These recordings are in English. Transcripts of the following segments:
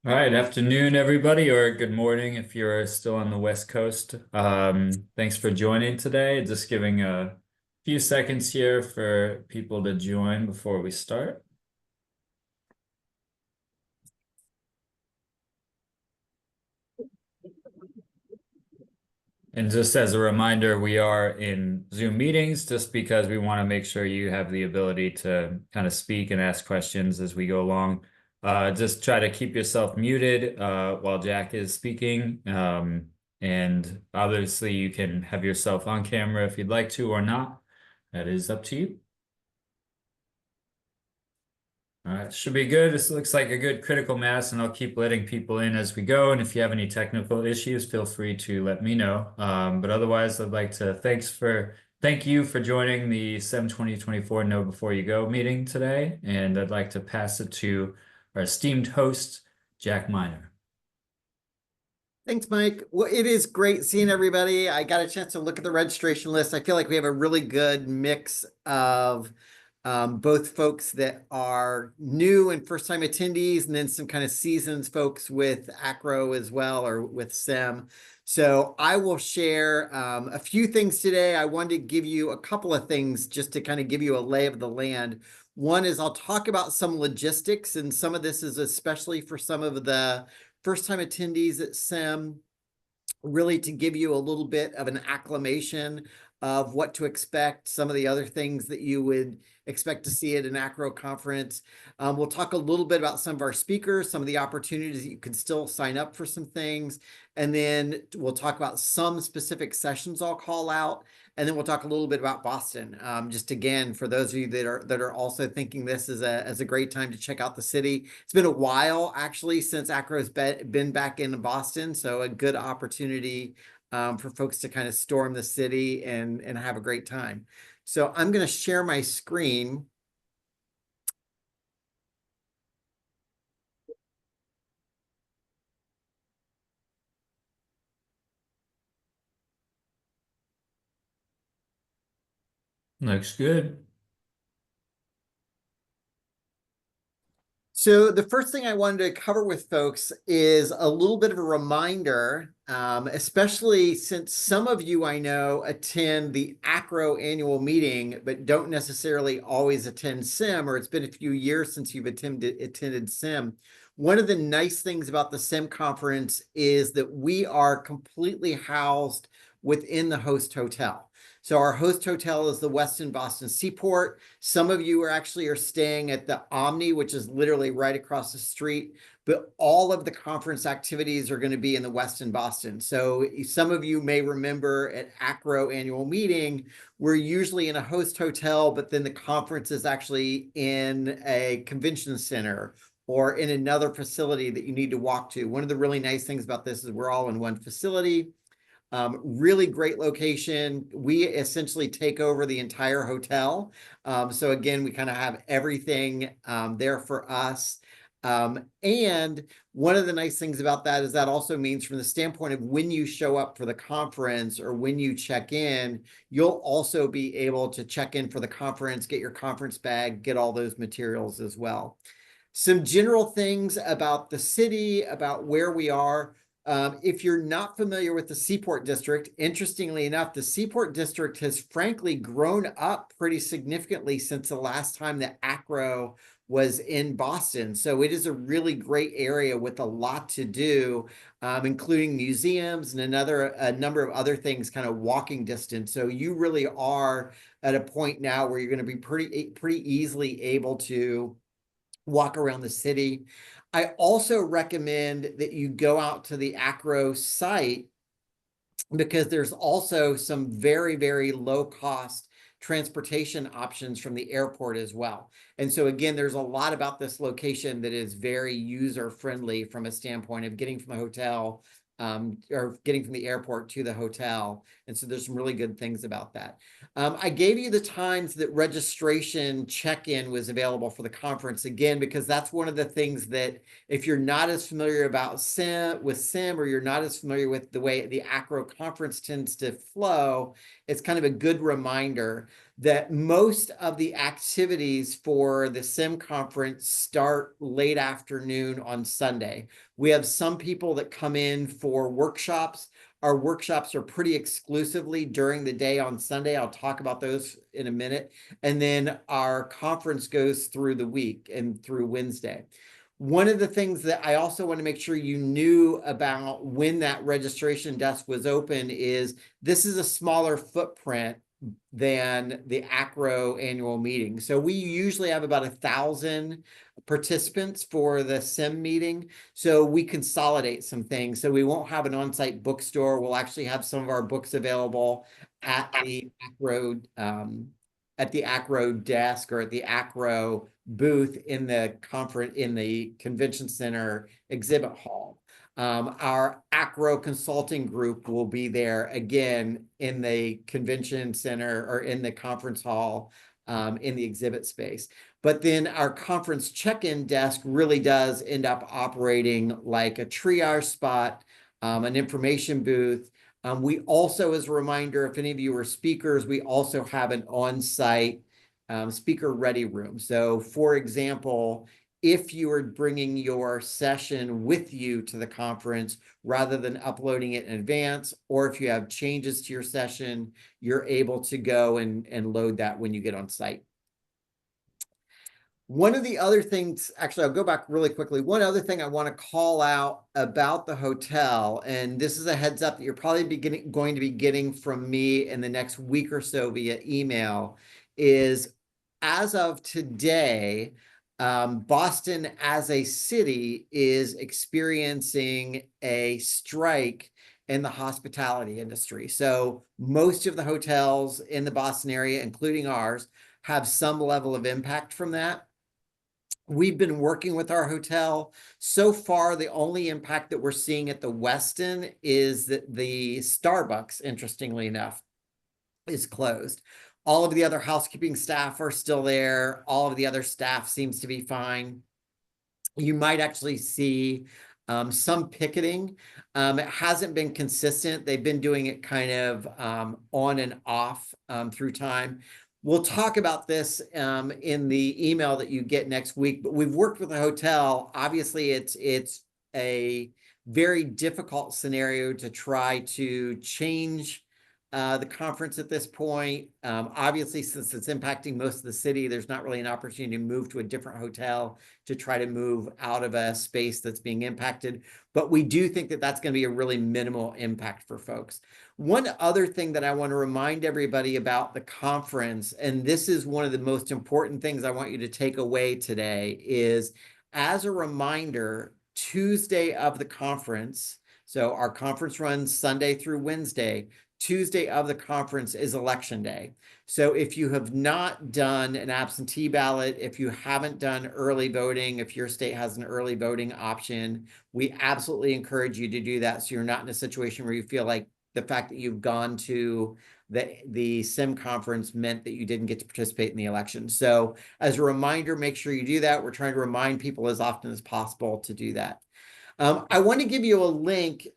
All right, afternoon, everybody, or good morning if you're still on the West Coast. Thanks for joining today. Just giving a few seconds here for people to join before we start. And just as a reminder, we are in Zoom meetings just because we want to make sure you have the ability to kind of speak and ask questions as we go along. Just try to keep yourself muted while Jack is speaking. And obviously, you can have yourself on camera if you'd like to or not. That is up to you. All right, should be good. This looks like a good critical mass, and I'll keep letting people in as we go. And if you have any technical issues, feel free to let me know. But otherwise, I'd like to thank you for joining the SEM 2024 Know Before You Go meeting today. And I'd like to pass it to our esteemed host, Jack Miner. Thanks, Mike. Well, it is great seeing everybody. I got a chance to look at the registration list. I feel like we have a really good mix of both folks that are new and first-time attendees, and then some kind of seasoned folks with AACRAO as well, or with SEM. So I will share a few things today. I wanted to give you a couple of things just to kind of give you a lay of the land. One is I'll talk about some logistics, and some of this is especially for some of the first-time attendees at SEM, really to give you a little bit of an acclimation of what to expect, some of the other things that you would expect to see at an AACRAO conference. We'll talk a little bit about some of our speakers, some of the opportunities that you can still sign up for some things, and then we'll talk about some specific sessions I'll call out, and then we'll talk a little bit about Boston. Just again, for those of you that are also thinking this is a great time to check out the city. It's been a while actually since AACRAO's been back in Boston, so a good opportunity for folks to kind of storm the city and have a great time. So I'm going to share my screen. Looks good. So the first thing I wanted to cover with folks is a little bit of a reminder, especially since some of you I know attend the AACRAO annual meeting, but don't necessarily always attend SEM, or it's been a few years since you've attended SEM. One of the nice things about the SEM conference is that we are completely housed within the host hotel. So our host hotel is the Westin Boston Seaport. Some of you are staying at the Omni, which is literally right across the street, but all of the conference activities are going to be in the Westin Boston. So some of you may remember at AACRAO annual meeting, we're usually in a host hotel, but then the conference is actually in a convention center or in another facility that you need to walk to. One of the really nice things about this is we're all in one facility. Really great location. We essentially take over the entire hotel. So again, we kind of have everything there for us. And one of the nice things about that is that also means from the standpoint of when you show up for the conference or when you check in, you'll also be able to check in for the conference, get your conference bag, get all those materials as well. Some general things about the city, about where we are. If you're not familiar with the Seaport District, interestingly enough, the Seaport District has frankly grown up pretty significantly since the last time that AACRAO was in Boston. So it is a really great area with a lot to do, including museums and a number of other things kind of walking distance. So you really are at a point now where you're going to be pretty easily able to walk around the city. I also recommend that you go out to the AACRAO site because there's also some very, very low cost transportation options from the airport as well. And so again, there's a lot about this location that is very user friendly from a standpoint of getting from the hotel or getting from the airport to the hotel. And so there's some really good things about that. I gave you the times that registration check-in was available for the conference, again, because that's one of the things that if you're not as familiar about SEM or you're not as familiar with the way the AACRAO conference tends to flow, it's kind of a good reminder that most of the activities for the SEM conference start late afternoon on Sunday. We have some people that come in for workshops. Our workshops are pretty exclusively during the day on Sunday. I'll talk about those in a minute. And then our conference goes through the week and through Wednesday. One of the things that I also want to make sure you knew about when that registration desk was open is this is a smaller footprint than the AACRAO annual meeting. So we usually have about 1,000 participants for the SEM meeting. So we consolidate some things. So we won't have an on-site bookstore. We'll actually have some of our books available at the AACRAO desk or at the AACRAO booth in the convention center exhibit hall. Our AACRAO consulting group will be there again in the convention center or in the conference hall in the exhibit space. But then our conference check-in desk really does end up operating like a triage spot, an information booth. We also, as a reminder, if any of you are speakers, we also have an on-site speaker ready room. So for example, if you are bringing your session with you to the conference rather than uploading it in advance, or if you have changes to your session, you're able to go and load that when you get on site. One of the other things, actually, I'll go back really quickly. One other thing I want to call out about the hotel, and this is a heads up that you're probably going to be getting from me in the next week or so via email, is as of today, Boston as a city is experiencing a strike in the hospitality industry. So most of the hotels in the Boston area, including ours, have some level of impact from that. We've been working with our hotel. So far, the only impact that we're seeing at the Westin is that the Starbucks, interestingly enough, is closed. All of the other housekeeping staff are still there. All of the other staff seems to be fine. You might actually see some picketing. It hasn't been consistent. They've been doing it kind of on and off through time. We'll talk about this in the email that you get next week, but we've worked with the hotel. Obviously, it's a very difficult scenario to try to change the conference at this point. Obviously, since it's impacting most of the city, there's not really an opportunity to move to a different hotel to try to move out of a space that's being impacted. But we do think that that's going to be a really minimal impact for folks. One other thing that I want to remind everybody about the conference, and this is one of the most important things I want you to take away today, is as a reminder, Tuesday of the conference, so our conference runs Sunday through Wednesday, Tuesday of the conference is election day. So if you have not done an absentee ballot, if you haven't done early voting, if your state has an early voting option, we absolutely encourage you to do that so you're not in a situation where you feel like the fact that you've gone to the SEM conference meant that you didn't get to participate in the election. So as a reminder, make sure you do that. We're trying to remind people as often as possible to do that. I want to give you a link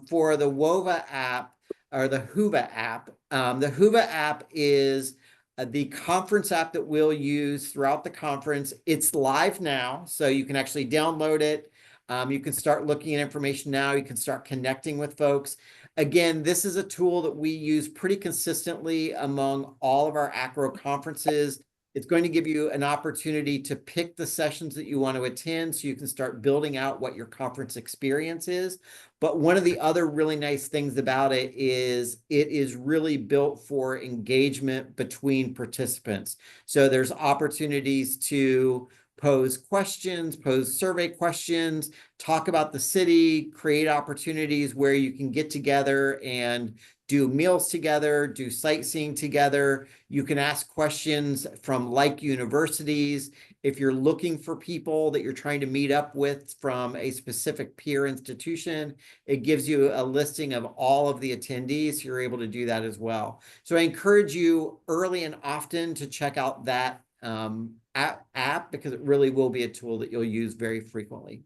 for the WOVA app or the HUVA app. The HUVA app is the conference app that we'll use throughout the conference. It's live now, so you can actually download it. You can start looking at information now. You can start connecting with folks. Again, this is a tool that we use pretty consistently among all of our AACRAO conferences. It's going to give you an opportunity to pick the sessions that you want to attend so you can start building out what your conference experience is. But one of the other really nice things about it is really built for engagement between participants. So there's opportunities to pose questions, pose survey questions, talk about the city, create opportunities where you can get together and do meals together, do sightseeing together. You can ask questions from like universities. If you're looking for people that you're trying to meet up with from a specific peer institution, it gives you a listing of all of the attendees. You're able to do that as well. So I encourage you early and often to check out that app because it really will be a tool that you'll use very frequently.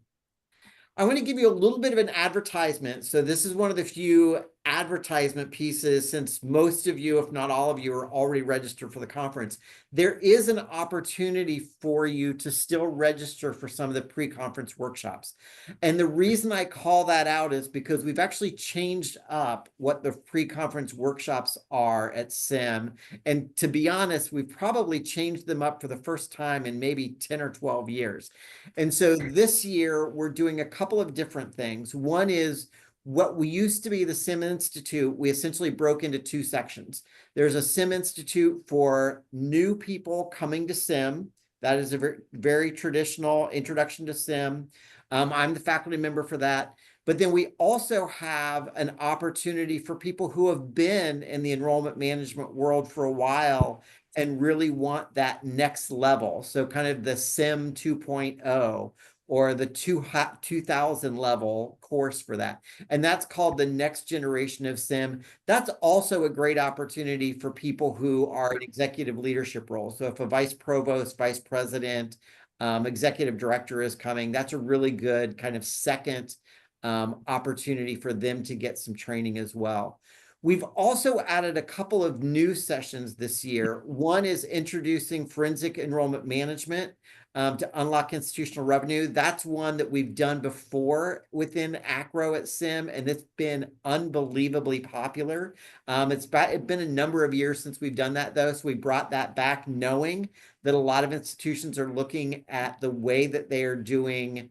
I want to give you a little bit of an advertisement. So this is one of the few advertisement pieces, since most of you, if not all of you, are already registered for the conference. There is an opportunity for you to still register for some of the pre-conference workshops. And the reason I call that out is because we've actually changed up what the pre-conference workshops are at SEM. And to be honest, we've probably changed them up for the first time in maybe 10 or 12 years. And so this year, we're doing a couple of different things. One is what we used to be the SEM Institute, we essentially broke into two sections. There's a SEM Institute for new people coming to SEM. That is a very, very traditional introduction to SEM. I'm the faculty member for that. But then we also have an opportunity for people who have been in the enrollment management world for a while and really want that next level. So kind of the SEM 2.0 or the 2000 level course for that. And that's called the next generation of SEM. That's also a great opportunity for people who are in executive leadership roles. So if a vice provost, vice president, executive director is coming, that's a really good kind of second opportunity for them to get some training as well. We've also added a couple of new sessions this year. One is introducing forensic enrollment management to unlock institutional revenue. That's one that we've done before within AACRAO at SEM, and it's been unbelievably popular. It's been a number of years since we've done that, though, so we brought that back knowing that a lot of institutions are looking at the way that they are doing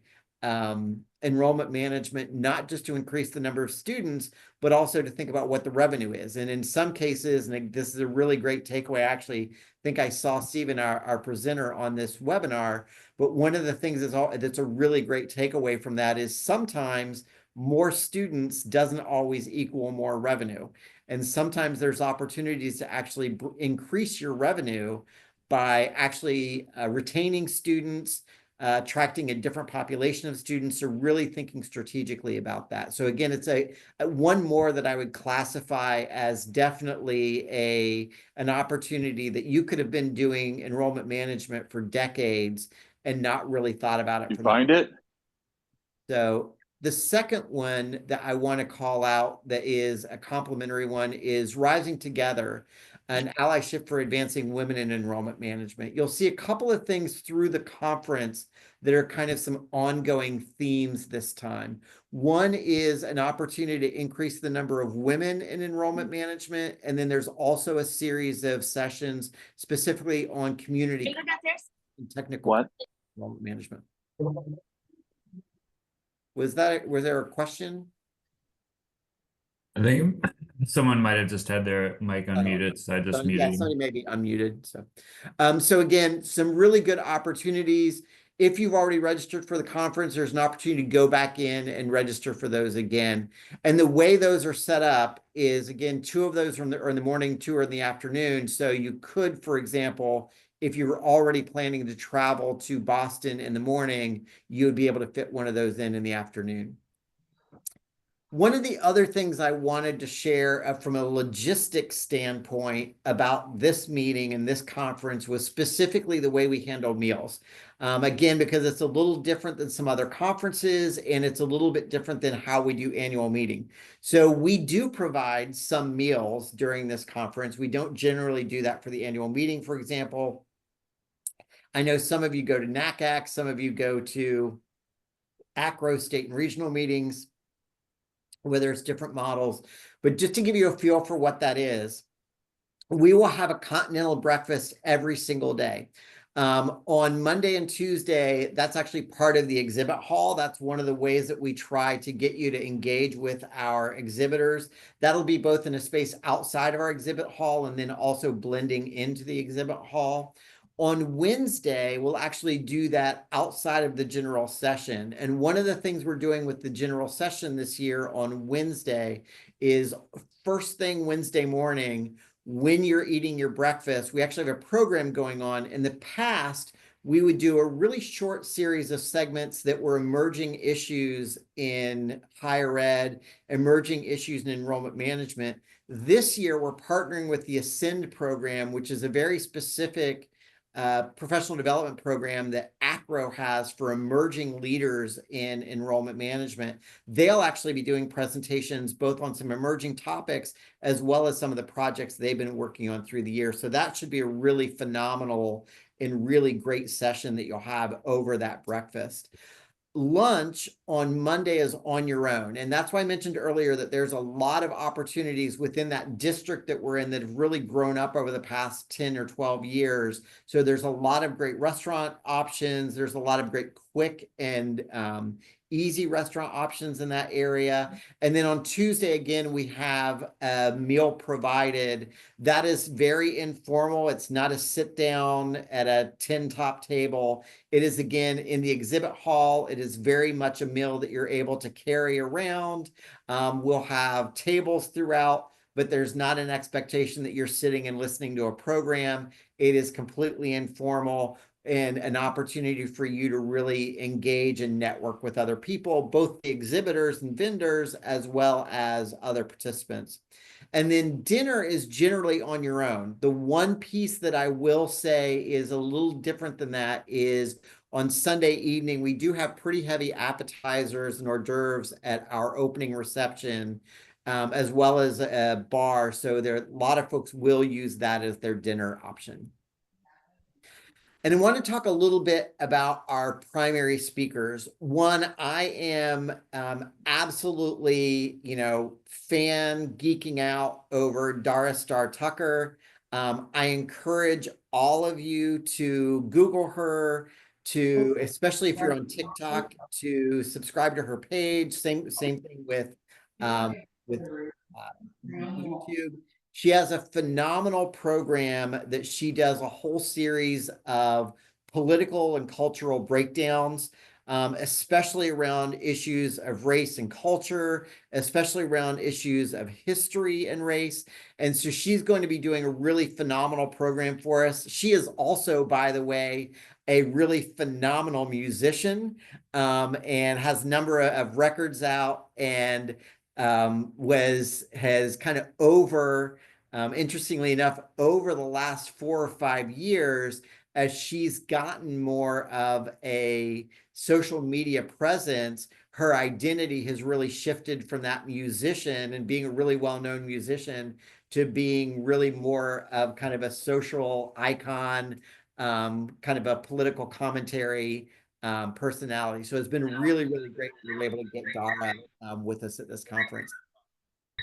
enrollment management, not just to increase the number of students, but also to think about what the revenue is. And in some cases, and this is a really great takeaway, I actually think I saw Stephen, our presenter on this webinar, but one of the things that's a really great takeaway from that is sometimes more students doesn't always equal more revenue. And sometimes there's opportunities to actually increase your revenue by actually retaining students, attracting a different population of students, are really thinking strategically about that. So again, it's a one more that I would classify as definitely an opportunity that you could have been doing enrollment management for decades and not really thought about it. You find it? So the second one that I want to call out that is a complementary one is Rising Together, an allyship for advancing women in enrollment management. You'll see a couple of things through the conference that are kind of some ongoing themes this time. One is an opportunity to increase the number of women in enrollment management. And then there's also a series of sessions specifically on community and technical enrollment management. Was there a question? I think someone might have just had their mic unmuted, so I just muted. Yeah, somebody may be unmuted. So again, some really good opportunities. If you've already registered for the conference, there's an opportunity to go back in and register for those again. And the way those are set up is, again, 2 of those are in the morning, 2 are in the afternoon. So you could, for example, if you were already planning to travel to Boston in the morning, you would be able to fit one of those in the afternoon. One of the other things I wanted to share from a logistics standpoint about this meeting and this conference was specifically the way we handle meals. Again, because it's a little different than some other conferences, and it's a little bit different than how we do annual meeting. So we do provide some meals during this conference. We don't generally do that for the annual meeting, for example. I know some of you go to NACAC, some of you go to AACRAO state and regional meetings, where there's different models. But just to give you a feel for what that is, we will have a continental breakfast every single day. On Monday and Tuesday, that's actually part of the exhibit hall. That's one of the ways that we try to get you to engage with our exhibitors. That'll be both in a space outside of our exhibit hall and then also blending into the exhibit hall. On Wednesday, we'll actually do that outside of the general session. And one of the things we're doing with the general session this year on Wednesday is first thing Wednesday morning, when you're eating your breakfast, we actually have a program going on. In the past, we would do a really short series of segments that were emerging issues in higher ed, emerging issues in enrollment management. This year, we're partnering with the Ascend program, which is a very specific professional development program that AACRAO has for emerging leaders in enrollment management. They'll actually be doing presentations both on some emerging topics as well as some of the projects they've been working on through the year. So that should be a really phenomenal and really great session that you'll have over that breakfast. Lunch on Monday is on your own. And that's why I mentioned earlier that there's a lot of opportunities within that district that we're in that have really grown up over the past 10 or 12 years. So there's a lot of great restaurant options. There's a lot of great quick and easy restaurant options in that area. And then on Tuesday, again, we have a meal provided. That is very informal. It's not a sit down at a 10 top table. It is, again, in the exhibit hall. It is very much a meal that you're able to carry around. We'll have tables throughout, but there's not an expectation that you're sitting and listening to a program. It is completely informal and an opportunity for you to really engage and network with other people, both the exhibitors and vendors, as well as other participants. And then dinner is generally on your own. The one piece that I will say is a little different than that is on Sunday evening, we do have pretty heavy appetizers and hors d'oeuvres at our opening reception, as well as a bar. So there, a lot of folks will use that as their dinner option. And I want to talk a little bit about our primary speakers. One, I am absolutely, fan geeking out over Dara Star Tucker. I encourage all of you to Google her, to, especially if you're on TikTok, to subscribe to her page. Same thing with YouTube. She has a phenomenal program that she does a whole series of political and cultural breakdowns, especially around issues of race and culture, especially around issues of history and race. And so she's going to be doing a really phenomenal program for us. She is also, by the way, a really phenomenal musician, and has a number of records out, and has kind of interestingly enough, over the last 4 or 5 years, as she's gotten more of a social media presence, her identity has really shifted from that musician and being a really well-known musician to being really more of kind of a social icon, kind of a political commentary personality. So it's been really, really great to be able to get Dara with us at this conference.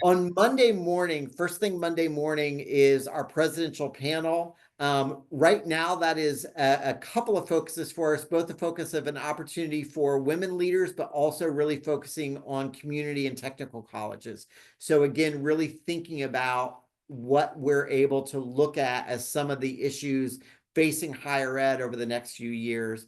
On Monday morning, first thing Monday morning is our presidential panel. Right now, that is a couple of focuses for us, both the focus of an opportunity for women leaders, but also really focusing on community and technical colleges. So again, really thinking about what we're able to look at as some of the issues facing higher ed over the next few years.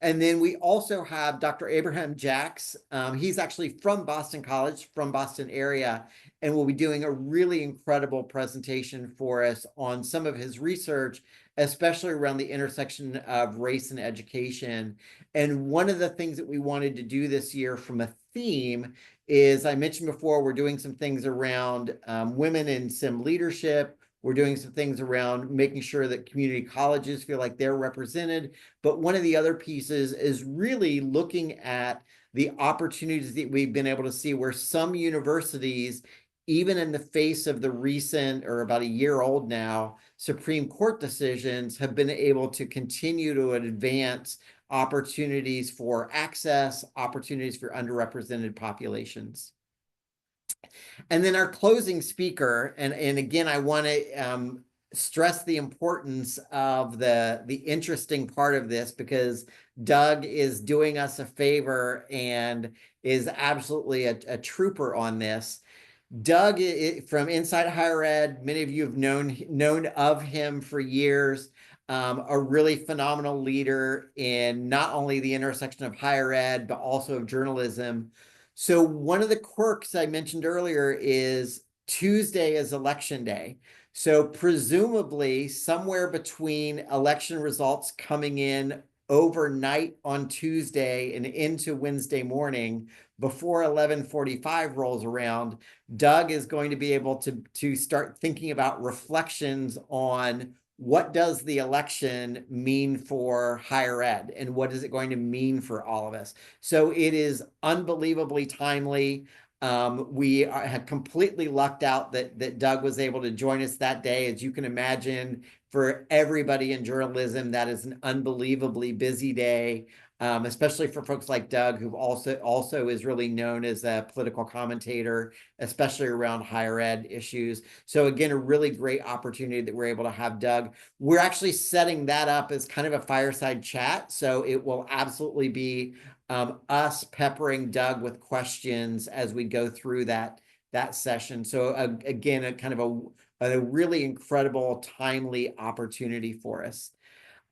And then we also have Dr. Abraham Jacks. He's actually from Boston College, from Boston area, and will be doing a really incredible presentation for us on some of his research, especially around the intersection of race and education. And one of the things that we wanted to do this year from a theme is, I mentioned before, we're doing some things around women in SEM leadership. We're doing some things around making sure that community colleges feel like they're represented. But one of the other pieces is really looking at the opportunities that we've been able to see where some universities, even in the face of the recent, or about a year old now, Supreme Court decisions, have been able to continue to advance opportunities for access, opportunities for underrepresented populations. And then our closing speaker, and again, I want to stress the importance of the interesting part of this, because Doug is doing us a favor and is absolutely a trooper on this. Doug, from Inside Higher Ed, many of you have known of him for years. A really phenomenal leader in not only the intersection of higher ed, but also of journalism. So one of the quirks I mentioned earlier is Tuesday is election day. So presumably somewhere between election results coming in overnight on Tuesday and into Wednesday morning before 11:45 rolls around, Doug is going to be able to start thinking about reflections on what does the election mean for higher ed and what is it going to mean for all of us. So it is unbelievably timely. Had completely lucked out that Doug was able to join us that day. As you can imagine, for everybody in journalism, that is an unbelievably busy day, especially for folks like Doug, who also is really known as a political commentator, especially around higher ed issues. So again, a really great opportunity that we're able to have Doug. We're actually setting that up as kind of a fireside chat. So it will absolutely be us peppering Doug with questions as we go through that session. So again, a kind of a really incredible, timely opportunity for us.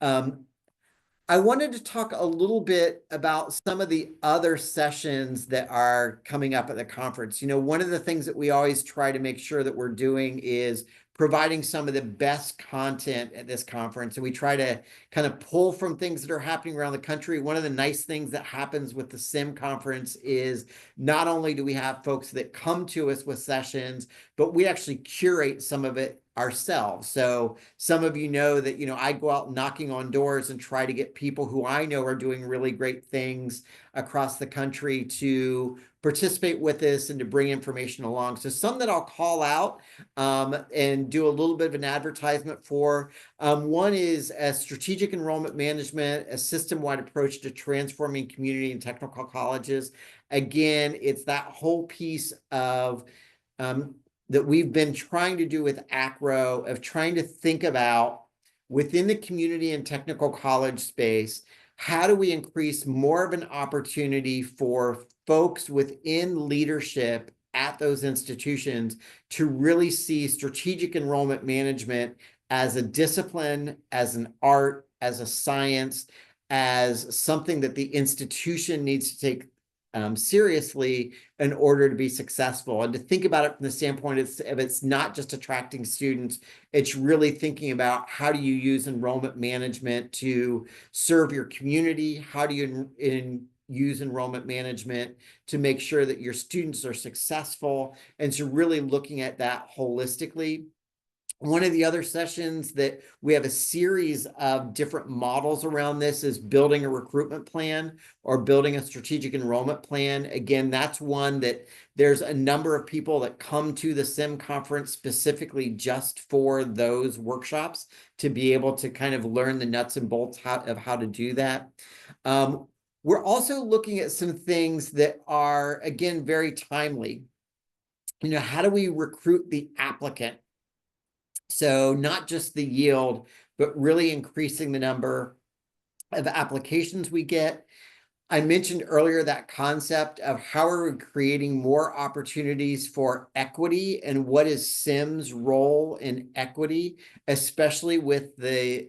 I wanted to talk a little bit about some of the other sessions that are coming up at the conference. You know, one of the things that we always try to make sure that we're doing is providing some of the best content at this conference. And we try to kind of pull from things that are happening around the country. One of the nice things that happens with the SEM conference is not only do we have folks that come to us with sessions, but we actually curate some of it ourselves. So some of you know that, you know, I go out knocking on doors and try to get people who I know are doing really great things across the country to participate with us and to bring information along. So some that I'll call out and do a little bit of an advertisement for. One is a strategic enrollment management, a system-wide approach to transforming community and technical colleges. Again, it's that whole piece of that we've been trying to do with AACRAO, of trying to think about within the community and technical college space, how do we increase more of an opportunity for folks within leadership at those institutions to really see strategic enrollment management as a discipline, as an art, as a science, as something that the institution needs to take seriously in order to be successful, and to think about it from the standpoint of it's not just attracting students, it's really thinking about how do you use enrollment management to serve your community, how do you use enrollment management to make sure that your students are successful, and so really looking at that holistically. One of the other sessions that we have a series of different models around this is building a recruitment plan or building a strategic enrollment plan. Again, that's one that there's a number of people that come to the SEM conference specifically just for those workshops to be able to kind of learn the nuts and bolts of how to do that. We're also looking at some things that are, again, very timely. You know, how do we recruit the applicant? So not just the yield, but really increasing the number of applications we get. I mentioned earlier that concept of how are we creating more opportunities for equity, and what is SEM's role in equity, especially with the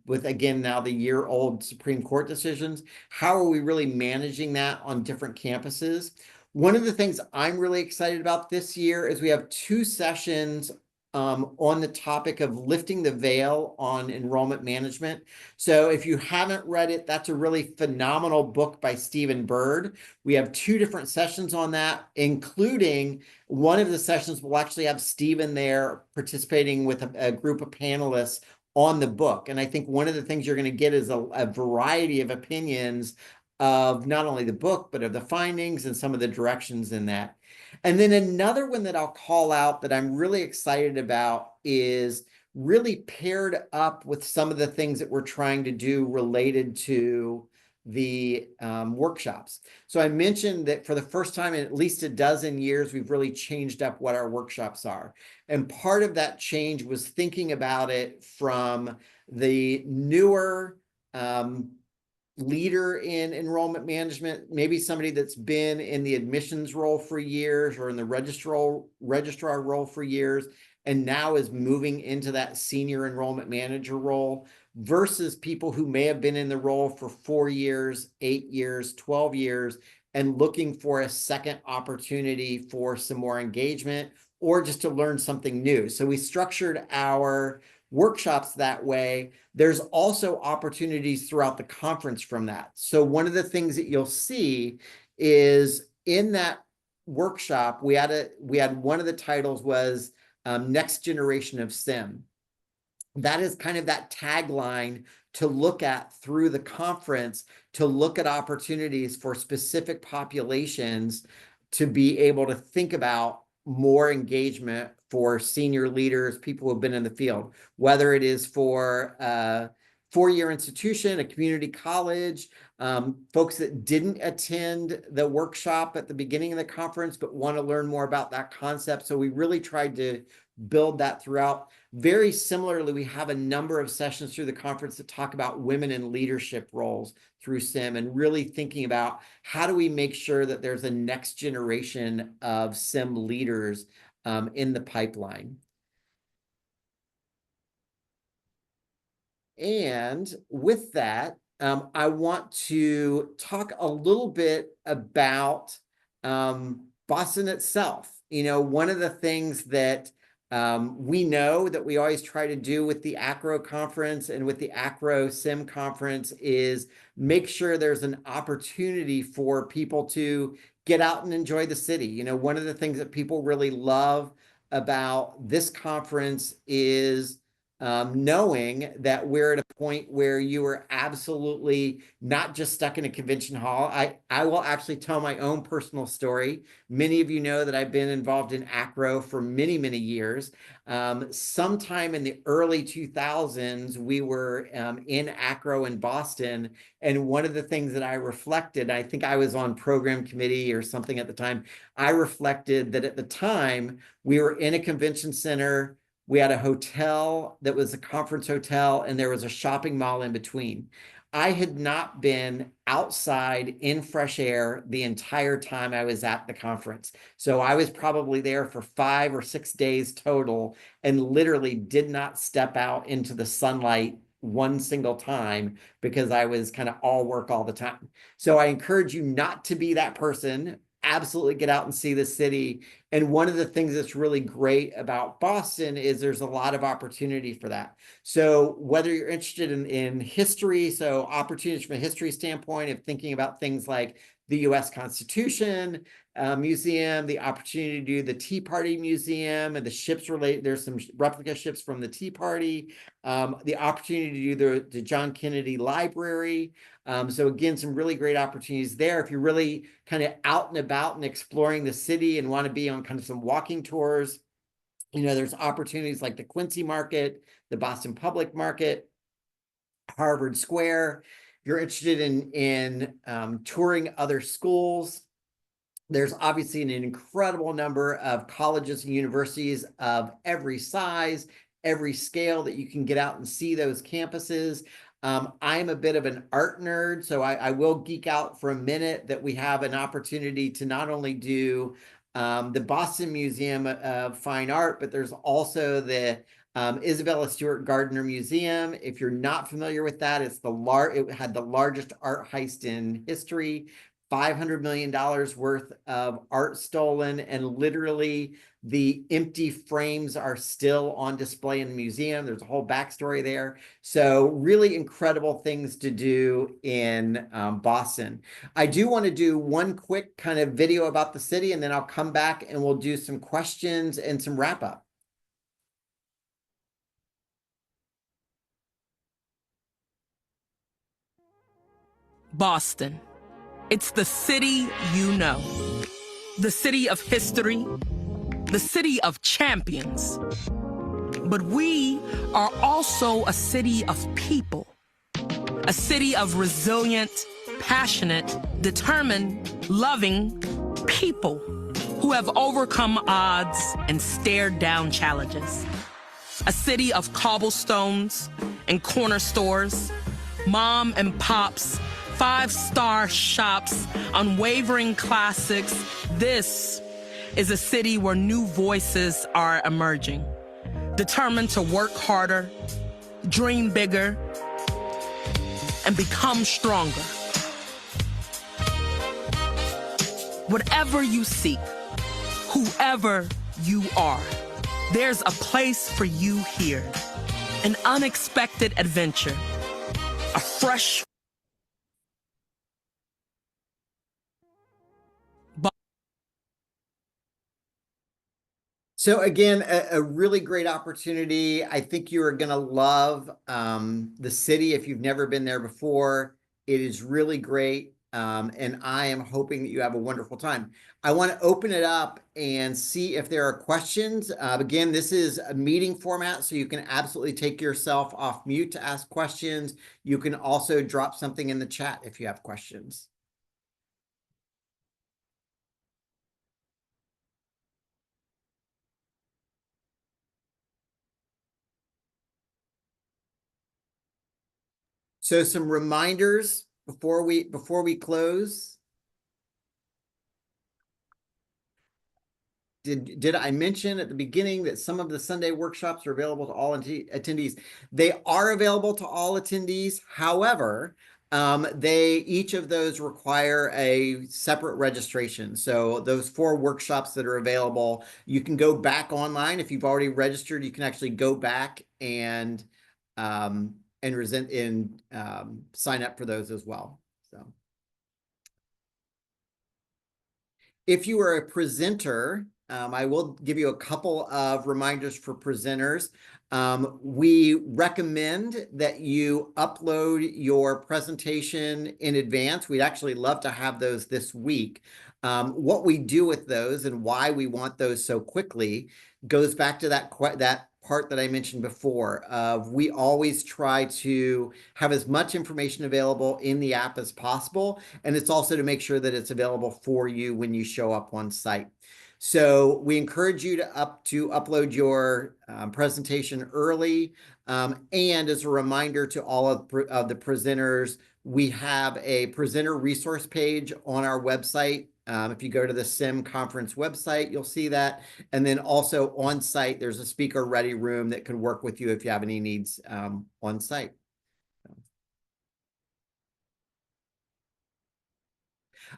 with again now the year-old Supreme Court decisions. How are we really managing that on different campuses? One of the things I'm really excited about this year is we have 2 sessions on the topic of lifting the veil on enrollment management. So if you haven't read it, that's a really phenomenal book by Stephen Bird. We have 2 different sessions on that, including one of the sessions will actually have Stephen there participating with a group of panelists on the book. And I think one of the things you're going to get is a variety of opinions of not only the book, but of the findings and some of the directions in that. And then another one that I'll call out that I'm really excited about is really paired up with some of the things that we're trying to do related to the workshops. So I mentioned that for the first time in at least a dozen years, we've really changed up what our workshops are. And part of that change was thinking about it from the newer leader in enrollment management, maybe somebody that's been in the admissions role for years or in the registrar role for years, and now is moving into that senior enrollment manager role, versus people who may have been in the role for 4 years, 8 years, 12 years, and looking for a second opportunity for some more engagement or just to learn something new. So we structured our workshops that way, there's also opportunities throughout the conference from that. So one of the things that you'll see is in that workshop, we had one of the titles was Next Generation of SEM. That is kind of that tagline to look at through the conference, to look at opportunities for specific populations to be able to think about more engagement for senior leaders, people who have been in the field, whether it is for a four-year institution, a community college, folks that didn't attend the workshop at the beginning of the conference but want to learn more about that concept. So we really tried to build that throughout. Very similarly, we have a number of sessions through the conference that talk about women in leadership roles through SEM, and really thinking about how do we make sure that there's a next generation of SEM leaders in the pipeline. And with that, I want to talk a little bit about Boston itself. You know, one of the things that we know that we always try to do with the AACRAO conference and with the AACRAO SEM conference is make sure there's an opportunity for people to get out and enjoy the city. You know, one of the things that people really love about this conference is knowing that we're at a point where you are absolutely not just stuck in a convention hall. I will actually tell my own personal story. Many of you know that I've been involved in AACRAO for many, many years. Sometime in the early 2000s, we were in AACRAO in Boston. And one of the things that I reflected, I think I was on program committee or something at the time, I reflected that at the time we were in a convention center. We had a hotel that was a conference hotel, and there was a shopping mall in between. I had not been outside in fresh air the entire time I was at the conference. So I was probably there for 5 or 6 days total, and literally did not step out into the sunlight one single time because I was kind of all work all the time. So I encourage you not to be that person. Absolutely get out and see the city. And one of the things that's really great about Boston is there's a lot of opportunity for that. So whether you're interested in history, so opportunities from a history standpoint of thinking about things like the US Constitution Museum, the opportunity to do the Tea Party Museum and the ships related, there's some replica ships from the Tea Party, the opportunity to do the John Kennedy Library. So again, some really great opportunities there. If you're really kind of out and about and exploring the city and want to be on kind of some walking tours, you know, there's opportunities like the Quincy Market, the Boston Public Market, Harvard Square. If you're interested in touring other schools, there's obviously an incredible number of colleges and universities of every size, every scale that you can get out and see those campuses. I'm a bit of an art nerd, so I will geek out for a minute that we have an opportunity to not only do the Boston Museum of Fine Art, but there's also the Isabella Stewart Gardner Museum. If you're not familiar with that, it had the largest art heist in history. $500 million worth of art stolen, and literally the empty frames are still on display in the museum. There's a whole backstory there. So really incredible things to do in Boston. I do want to do one quick kind of video about the city, and then I'll come back and we'll do some questions and some wrap up. Boston. It's the city you know. The city of history, the city of champions. But we are also a city of people. A city of resilient, passionate, determined, loving people who have overcome odds and stared down challenges. A city of cobblestones and corner stores, mom and pops, 5-star shops, unwavering classics. This is a city where new voices are emerging, determined to work harder, dream bigger, and become stronger. Whatever you seek, whoever you are, there's a place for you here. an unexpected adventure, a fresh So again, a really great opportunity. I think you are going to love the city if you've never been there before. It is really great. And I am hoping that you have a wonderful time. I want to open it up and see if there are questions. Again, this is a meeting format, so you can absolutely take yourself off mute to ask questions. You can also drop something in the chat if you have questions. So some reminders before we close. Did I mention at the beginning that some of the Sunday workshops are available to all attendees? They are available to all attendees. However, each of those require a separate registration. So those 4 workshops that are available, you can go back online. If you've already registered, you can actually go back and sign up for those as well. So if you are a presenter, I will give you a couple of reminders for presenters. We recommend that you upload your presentation in advance. We'd actually love to have those this week. What we do with those and why we want those so quickly goes back to that part that I mentioned before of we always try to have as much information available in the app as possible. And it's also to make sure that it's available for you when you show up on site. So we encourage you to upload your presentation early. And as a reminder to all of the presenters, we have a presenter resource page on our website. If you go to the SEM Conference website, you'll see that. And then also on site, there's a speaker ready room that can work with you if you have any needs on site.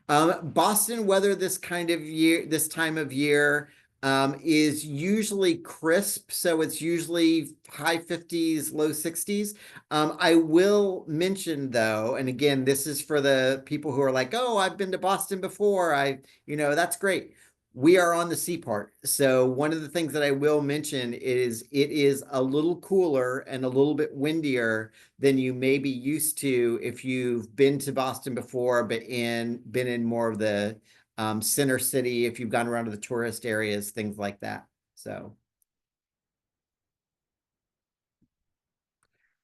Boston weather this time of year is usually crisp, so it's usually high 50s, low 60s. I will mention though, and again, this is for the people who are like, oh, I've been to Boston before. That's great. We are on the sea part. So one of the things that I will mention is it is a little cooler and a little bit windier than you may be used to if you've been to Boston before, but been in more of the center city, if you've gone around to the tourist areas, things like that. So.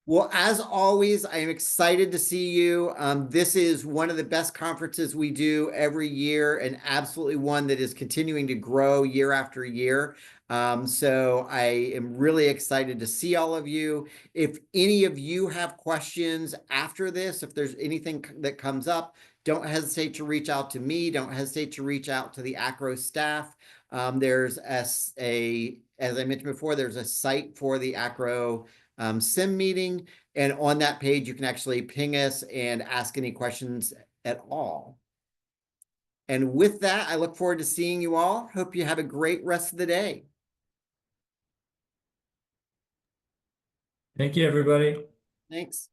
Well, as always, I am excited to see you. This is one of the best conferences we do every year and absolutely one that is continuing to grow year after year. So I am really excited to see all of you. If any of you have questions after this, if there's anything that comes up, don't hesitate to reach out to me. Don't hesitate to reach out to the AACRAO staff. There's as I mentioned before, there's a site for the AACRAO SEM meeting. And on that page, you can actually ping us and ask any questions at all. And with that, I look forward to seeing you all. Hope you have a great rest of the day. Thank you, everybody. Thanks.